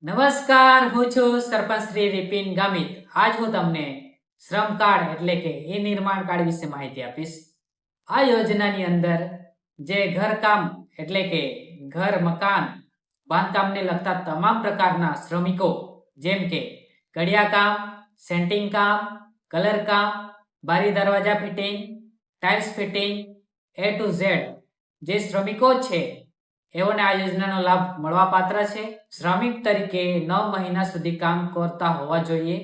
નમસ્કાર, હું છું સરપંચ શ્રી રિપિન ગામિત. આજ હું તમને શ્રમ કાર્ડ એટલે કે ઈ નિર્માણ કાર્ડ વિશે માહિતી આપીશ. આ યોજનાની અંદર જે ઘરકામ એટલે કે ઘર મકાન બાંધકામને લગતા તમામ પ્રકારના શ્રમિકો જેમ કે કડિયા કામ, સેન્ટિંગ કામ, કલર કામ, બારી દરવાજા fitting, tiles fitting A to Z જે શ્રમિકો છે એઓને આ યોજનાનો લાભ મળવાપાત્ર છે. શ્રમિક તરીકે 9 મહિના સુધી કામ કરતા હોવા જોઈએ.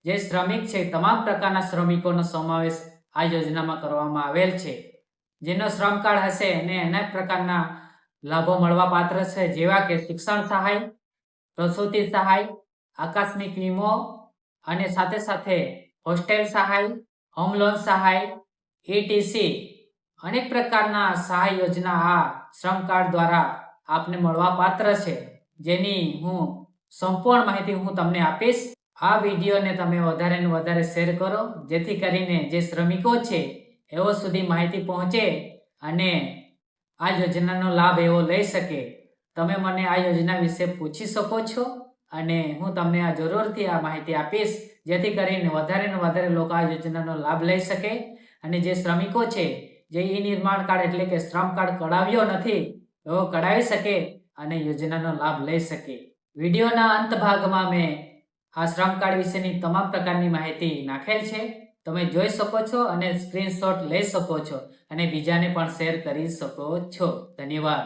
જે શ્રમિક છે તમામ પ્રકારના શ્રમિકોનો સમાવેશ આ યોજનામાં કરવામાં આવેલ છે. જેનો શ્રમ કાર્ડ હશે એને અનેક પ્રકારના લાભો મળવાપાત્ર છે, જેવા કે શિક્ષણ સહાય, પ્રસૂતિ સહાય, આકસ્મિક વીમો અને સાથે સાથે હોસ્ટેલ સહાય, હોમ લોન સહાય, ETC અનેક પ્રકારના સહાય યોજના આ શ્રમ કાર્ડ દ્વારા આપને મળવાપાત્ર છે. જેની હું સંપૂર્ણ માહિતી હું તમને આપીશ. આ વિડીયોને તમે વધારે ને વધારે શેર કરો, જેથી કરીને જે શ્રમિકો છે એઓ સુધી માહિતી પહોંચે અને આ યોજનાનો લાભ એવો લઈ શકે. તમે મને આ યોજના વિશે પૂછી શકો છો અને હું તમને આ જરૂરથી આ માહિતી આપીશ, જેથી કરીને વધારે ને વધારે લોકો આ યોજનાનો લાભ લઈ શકે અને જે શ્રમિકો છે જે ઈ નિર્માણ કાર્ડ એટલે કે શ્રમ કાર્ડ કઢાવ્યો નથી એવો કઢાવી શકે અને યોજનાનો લાભ લઈ શકે. વિડીયોના અંત ભાગમાં મેં આ શ્રમ કાર્ડ વિશેની તમામ પ્રકારની માહિતી નાખેલ છે. તમે જોઈ શકો છો અને સ્ક્રીનશોટ લઈ શકો છો અને બીજાને પણ શેર કરી શકો છો. ધન્યવાદ.